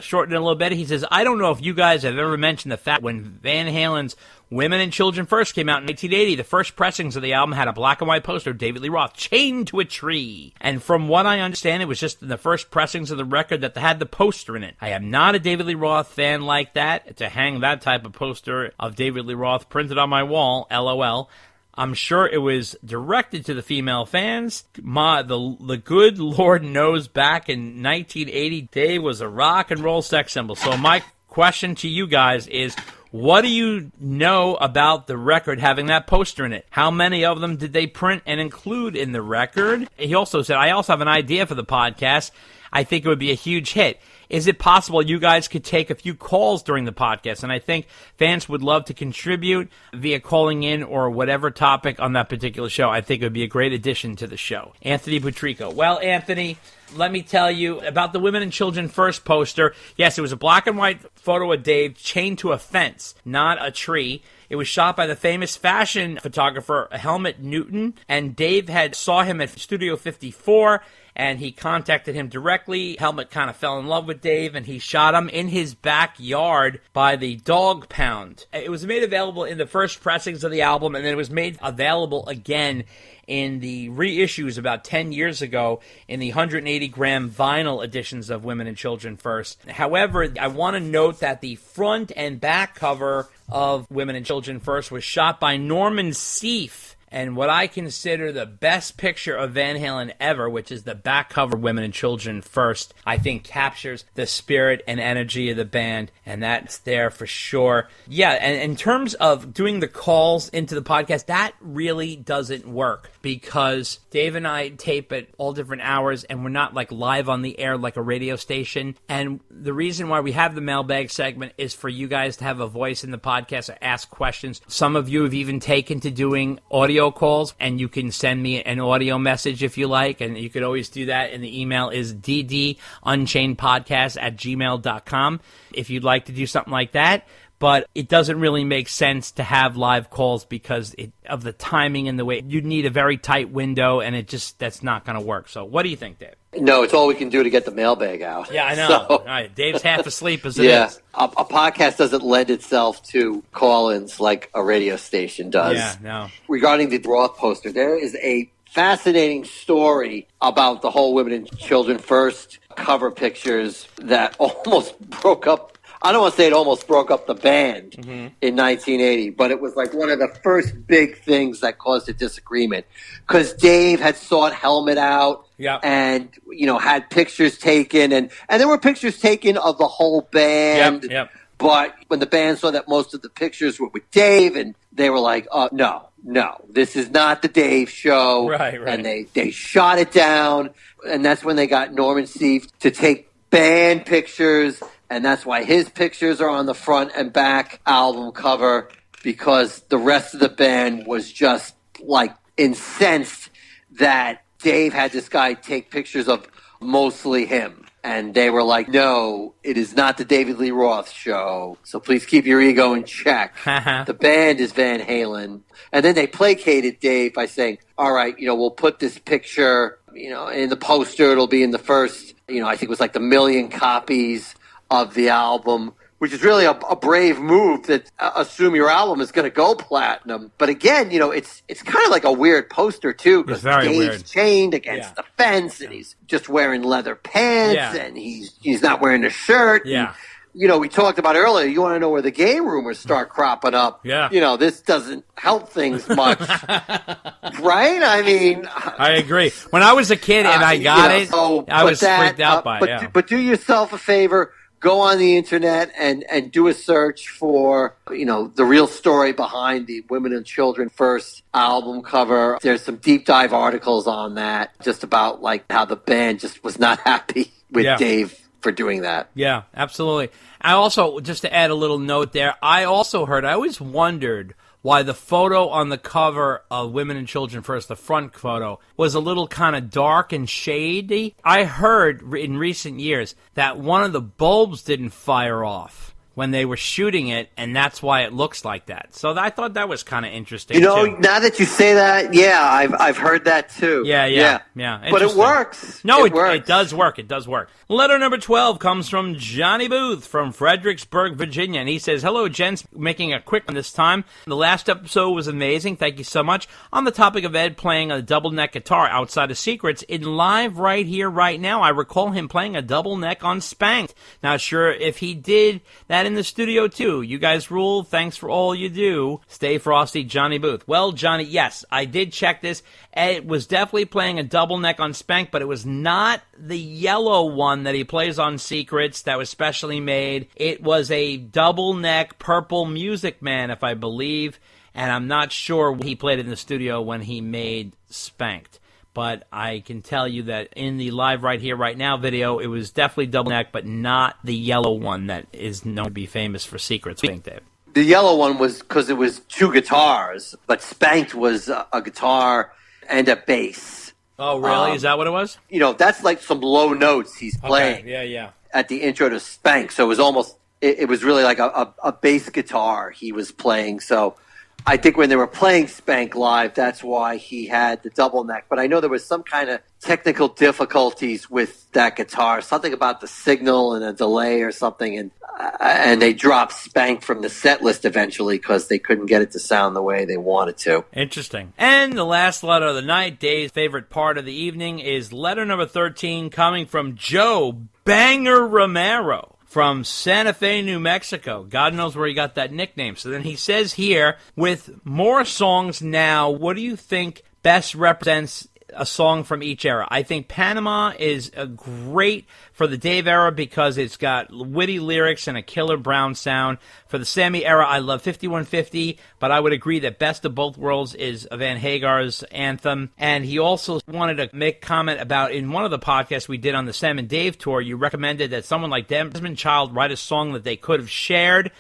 shorten it a little bit. He says, I don't know if you guys have ever mentioned the fact when Van Halen's Women and Children first came out in 1980, the first pressings of the album had a black and white poster of David Lee Roth chained to a tree. And from what I understand, it was just in the first pressings of the record that they had the poster in it. I am not a David Lee Roth fan like that to hang that type of poster of David Lee Roth printed on my wall, LOL. I'm sure it was directed to the female fans. The good Lord knows back in 1980, Dave was a rock and roll sex symbol. So my question to you guys is, what do you know about the record having that poster in it? How many of them did they print and include in the record? He also said, I also have an idea for the podcast. I think it would be a huge hit. Is it possible you guys could take a few calls during the podcast? And I think fans would love to contribute via calling in or whatever topic on that particular show. I think it would be a great addition to the show. Anthony Butrico. Well, Anthony, let me tell you about the Women and Children First poster. Yes, it was a black and white photo of Dave chained to a fence, not a tree. It was shot by the famous fashion photographer Helmut Newton, and Dave saw him at Studio 54, and he contacted him directly. Helmut kind of fell in love with Dave, and he shot him in his backyard by the Dog Pound. It was made available in the first pressings of the album, and then it was made available again in the reissues about 10 years ago in the 180-gram vinyl editions of Women and Children First. However, I want to note that the front and back cover of Women and Children First was shot by Norman Seeff. And what I consider the best picture of Van Halen ever, which is the back cover of Women and Children First, I think captures the spirit and energy of the band, and that's there for sure. Yeah, and in terms of doing the calls into the podcast, that really doesn't work because Dave and I tape at all different hours, and we're not like live on the air like a radio station. And the reason why we have the mailbag segment is for you guys to have a voice in the podcast or ask questions. Some of you have even taken to doing audio calls, and you can send me an audio message if you like, and you could always do that, and the email is ddunchainedpodcast@gmail.com if you'd like to do something like that. But it doesn't really make sense to have live calls because of the timing and the way you'd need a very tight window, and that's not going to work. So what do you think, Dave? No, it's all we can do to get the mailbag out. Yeah, I know. So, all right, Dave's half asleep as it is. A podcast doesn't lend itself to call-ins like a radio station does. Yeah, no. Regarding the Roth poster, there is a fascinating story about the whole Women and Children First cover pictures that almost broke up. I don't want to say it almost broke up the band in 1980, but it was like one of the first big things that caused a disagreement because Dave had sought Helmut out and, had pictures taken and there were pictures taken of the whole band. Yep. But when the band saw that most of the pictures were with Dave and they were like, no, this is not the Dave show. Right. And they shot it down. And that's when they got Norman Seeff to take band pictures. And that's why his pictures are on the front and back album cover, because the rest of the band was just like incensed that Dave had this guy take pictures of mostly him. And they were like, no, it is not the David Lee Roth show. So please keep your ego in check. The band is Van Halen. And then they placated Dave by saying, all right, we'll put this picture, in the poster. It'll be in the first, I think it was like the 1 million copies of the album, which is really a brave move that assume your album is going to go platinum. But again, it's kind of like a weird poster too, because Dave's chained against the fence and he's just wearing leather pants and he's not wearing a shirt. Yeah. And, we talked about earlier, you want to know where the gay rumors start cropping up. Yeah. This doesn't help things much. Right? I mean, I agree. When I was a kid and I got it, I was freaked out by it. But do yourself a favor. Go on the internet and do a search for, the real story behind the Women and Children First album cover. There's some deep dive articles on that, just about like how the band just was not happy with Dave for doing that. Yeah, absolutely. I also, just to add a little note there, I always wondered why the photo on the cover of Women and Children First, the front photo, was a little kind of dark and shady. I heard in recent years that one of the bulbs didn't fire off when they were shooting it, and that's why it looks like that. So I thought that was kind of interesting, You know, too. now that you say that, yeah, I've heard that too. Yeah. But it works. No, it works. It does work. It does work. Letter number 12 comes from Johnny Booth from Fredericksburg, Virginia, and he says, "Hello, gents. Making a quick one this time. The last episode was amazing. Thank you so much. On the topic of Ed playing a double neck guitar outside of Secrets, in Live Right Here, Right Now, I recall him playing a double neck on Spanked. Not sure if he did that in the studio too. You guys rule. Thanks for all you do. Stay frosty, Johnny Booth." Well, Johnny, yes, I did check this. Ed was definitely playing a double neck on Spank, but it was not the yellow one that he plays on Secrets that was specially made. It was a double neck purple Music Man, if I believe, and I'm not sure he played it in the studio when he made Spanked. But I can tell you that in the Live Right Here, Right Now video, it was definitely double neck, but not the yellow one that is known to be famous for Secrets, I think, Dave. The yellow one was because it was two guitars, but Spanked was a guitar and a bass. Oh, really? Is that what it was? You know, that's like some low notes he's playing. Okay. Yeah. At the intro to Spank, so it was almost, it was really like a bass guitar he was playing. So I think when they were playing Spank live, that's why he had the double neck. But I know there was some kind of technical difficulties with that guitar, something about the signal and a delay or something, and they dropped Spank from the set list eventually because they couldn't get it to sound the way they wanted to. Interesting. And the last letter of the night, Dave's favorite part of the evening, is letter number 13 coming from Joe Banger Romero from Santa Fe, New Mexico. God knows where he got that nickname. So then he says here, with more songs now, what do you think best represents a song from each era? I think Panama is a great for the Dave era because it's got witty lyrics and a killer Brown sound. For the Sammy era, I love 5150, but I would agree that Best of Both Worlds is Van Hagar's anthem. And he also wanted to make comment about, in one of the podcasts we did on the Sam and Dave tour, you recommended that someone like Desmond Child write a song that they could have shared.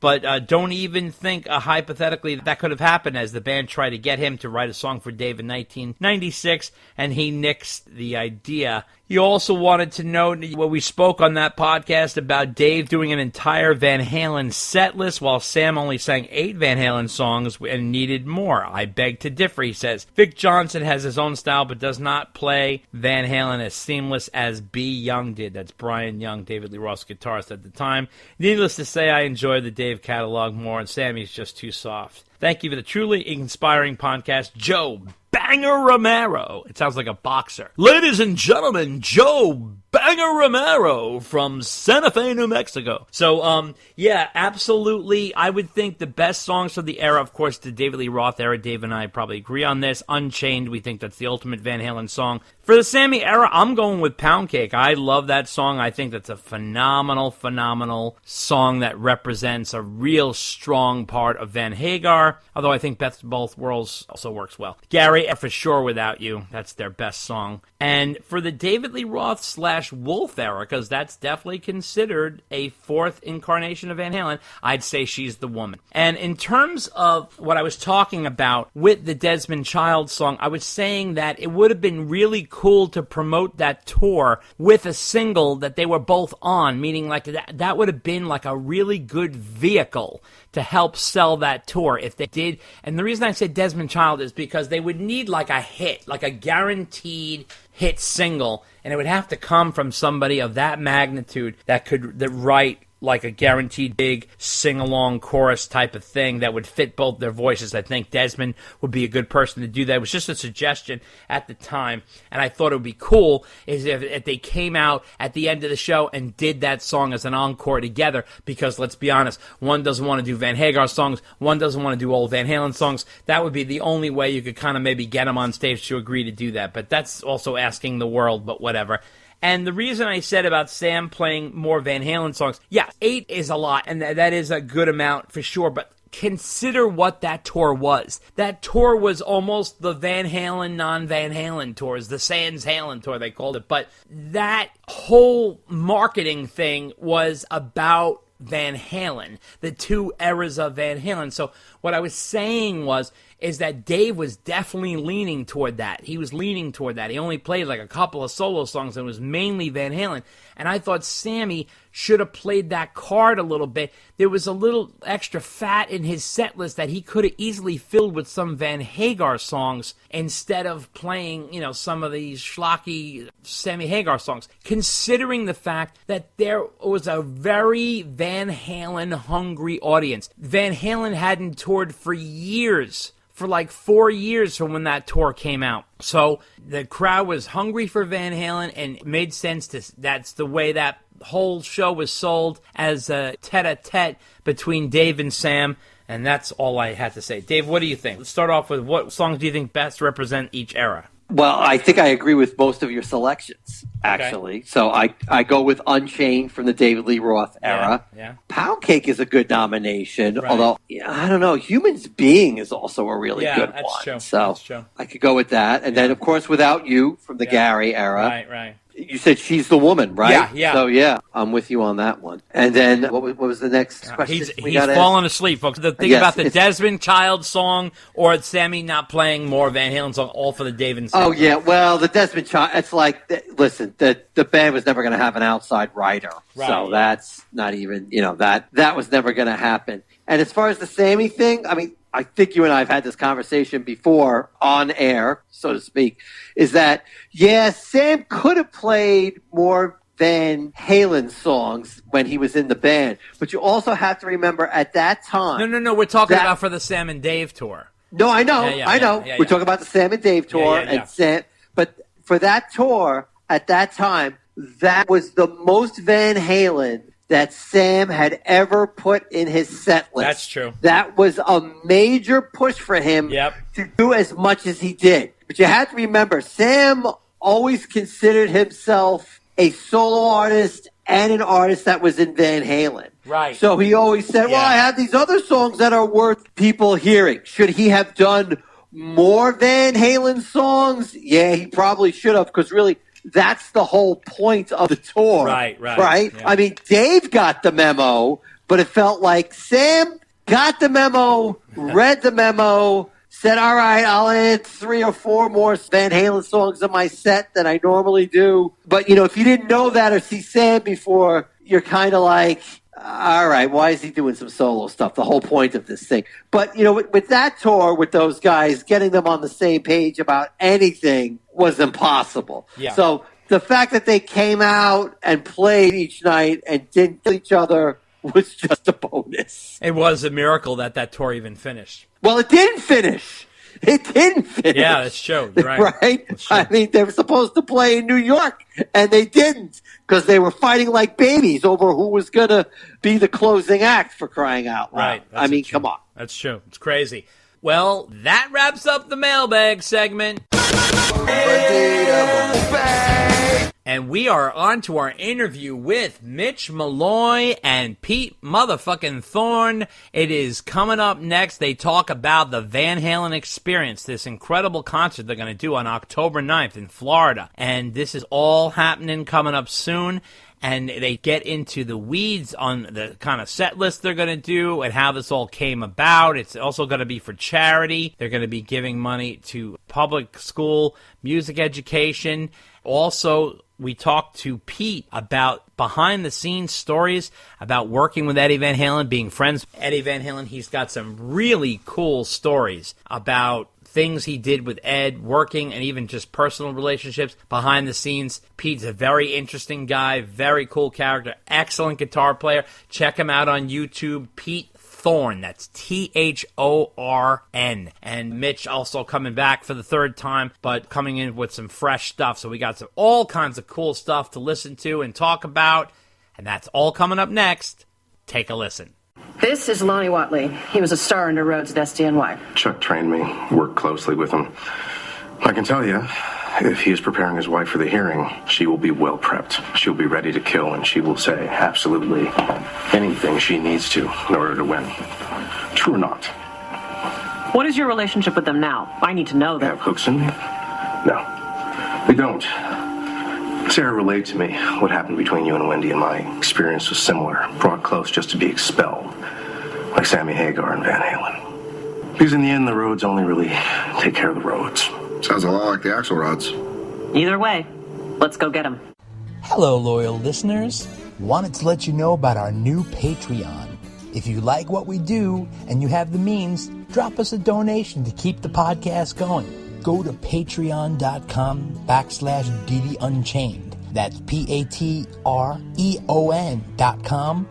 But don't even think hypothetically that could have happened, as the band tried to get him to write a song for Dave in 1996, and he nixed the idea. He also wanted to note what we spoke on that podcast about Dave doing an entire Van Halen set list while Sam only sang 8 Van Halen songs and needed more. I beg to differ, he says. Vic Johnson has his own style but does not play Van Halen as seamless as B. Young did. That's Brian Young, David Lee Roth's guitarist at the time. Needless to say, I enjoy the Dave catalog more, and Sammy's just too soft. Thank you for the truly inspiring podcast, Joe Banger Romero. It sounds like a boxer. Ladies and gentlemen, Joe Banger Romero from Santa Fe, New Mexico. So, yeah, absolutely. I would think the best songs from the era, of course, the David Lee Roth era. Dave and I probably agree on this. Unchained, we think that's the ultimate Van Halen song. For the Sammy era, I'm going with Pound Cake. I love that song. I think that's a phenomenal song that represents a real strong part of Van Hagar. Although I think Best of Both Worlds also works well. Gary, For Sure Without You, that's their best song. And for the David Lee Roth / Wolf era, because that's definitely considered a fourth incarnation of Van Halen, I'd say She's the Woman. And in terms of what I was talking about with the Desmond Child song, I was saying that it would have been really cool to promote that tour with a single that they were both on, meaning like that would have been like a really good vehicle to help sell that tour if they did. And the reason I said Desmond Child is because they would need like a hit, like a guaranteed hit single, and it would have to come from somebody of that magnitude that write like a guaranteed big sing-along chorus type of thing that would fit both their voices. I think Desmond would be a good person to do that. It was just a suggestion at the time, and I thought it would be cool is if they came out at the end of the show and did that song as an encore together, because let's be honest, one doesn't want to do Van Hagar songs, one doesn't want to do old Van Halen songs. That would be the only way you could kind of maybe get them on stage to agree to do that, but that's also asking the world, but whatever. And the reason I said about Sam playing more Van Halen songs, yeah, 8 is a lot, and that is a good amount for sure, but consider what that tour was. That tour was almost the Van Halen, non-Van Halen tours, the Sans Halen tour, they called it, but that whole marketing thing was about Van Halen, the two eras of Van Halen. So what I was saying was, is that Dave was definitely leaning toward that. He was leaning toward that. He only played like a couple of solo songs, and it was mainly Van Halen. And I thought Sammy should have played that card a little bit. There was a little extra fat in his set list that he could have easily filled with some Van Hagar songs instead of playing, some of these schlocky Sammy Hagar songs. Considering the fact that there was a very Van Halen hungry audience. Van Halen hadn't toured for years. For like 4 years from when that tour came out. So the crowd was hungry for Van Halen, and it made sense that's the way that whole show was sold, as a tete-a-tete between Dave and Sam. And that's all I had to say. Dave, what do you think? Let's start off with, what songs do you think best represent each era? Well, I think I agree with most of your selections, actually. Okay. So I go with Unchained from the David Lee Roth era. Yeah. Pound Cake is a good nomination, although, I don't know, Humans Being is also a really good one. True. So that's true. I could go with that. And then, of course, Without You from the Gary era. Right. You said She's the Woman, right? Yeah. So, I'm with you on that one. And then what was the next question? He's falling asleep, folks. The thing about the Desmond Child song or Sammy not playing more Van Halen song, all for the Dave and Sam. Oh, yeah. Well, the Desmond Child, it's like, listen, the band was never going to have an outside writer. Right. So that's not even, that was never going to happen. And as far as the Sammy thing, I mean, I think you and I have had this conversation before on air, so to speak, is that, Sam could have played more Van Halen songs when he was in the band. But you also have to remember at that time... No, we're talking about for the Sam and Dave tour. No, I know, I know. We're talking about the Sam and Dave tour. And Sam, but for that tour, at that time, that was the most Van Halen that Sam had ever put in his set list. That's true. That was a major push for him to do as much as he did. But you have to remember, Sam always considered himself a solo artist and an artist that was in Van Halen. Right. So he always said, well, I have these other songs that are worth people hearing. Should he have done more Van Halen songs? Yeah, he probably should have, because really... that's the whole point of the tour. Right? Yeah. I mean, Dave got the memo, but it felt like Sam got the memo, read the memo, said, all right, I'll add 3 or 4 more Van Halen songs in my set than I normally do. But, if you didn't know that or see Sam before, you're kind of like, all right, why is he doing some solo stuff? The whole point of this thing. But, with that tour, with those guys, getting them on the same page about anything was impossible. Yeah. So the fact that they came out and played each night and didn't kill each other was just a bonus. It was a miracle that tour even finished. Well, it didn't finish. It didn't finish. Yeah, that's true. You're right. Right? I mean, they were supposed to play in New York, and they didn't, because they were fighting like babies over who was going to be the closing act, for crying out loud. Right. I mean, come on. That's true. It's crazy. Well, that wraps up the mailbag segment. And we are on to our interview with Mitch Malloy and Pete motherfucking Thorn. It is coming up next. They talk about the Van Halen experience, this incredible concert they're going to do on October 9th in Florida. And this is all happening coming up soon. And they get into the weeds on the kind of set list they're going to do and how this all came about. It's also going to be for charity. They're going to be giving money to public school music education. Also, we talked to Pete about behind-the-scenes stories about working with Eddie Van Halen, being friends with Eddie Van Halen. He's got some really cool stories about things he did with Ed, working, and even just personal relationships behind the scenes. Pete's a very interesting guy, very cool character, excellent guitar player. Check him out on YouTube, Pete Thorn. That's Thorn. And Mitch also coming back for the third time, but coming in with some fresh stuff. So we got all kinds of cool stuff to listen to and talk about, and that's all coming up next. Take a listen. This is Lonnie Watley. He was a star under Rhodes at SDNY. Chuck trained me, worked closely with him. I can tell you, if he is preparing his wife for the hearing, she will be well prepped. She'll be ready to kill, and she will say absolutely anything she needs to in order to win. True or not? What is your relationship with them now? I need to know that. Have hooks in me? No, we don't. Sarah relayed to me what happened between you and Wendy, and my experience was similar. Brought close just to be expelled, like Sammy Hagar and Van Halen. Because in the end, the roads only really take care of the roads. Sounds a lot like the axle rods. Either way, let's go get him. Hello, loyal listeners. Wanted to let you know about our new Patreon. If you like what we do and you have the means, drop us a donation to keep the podcast going. Go to patreon.com/DD Unchained. That's Patreon.com/DD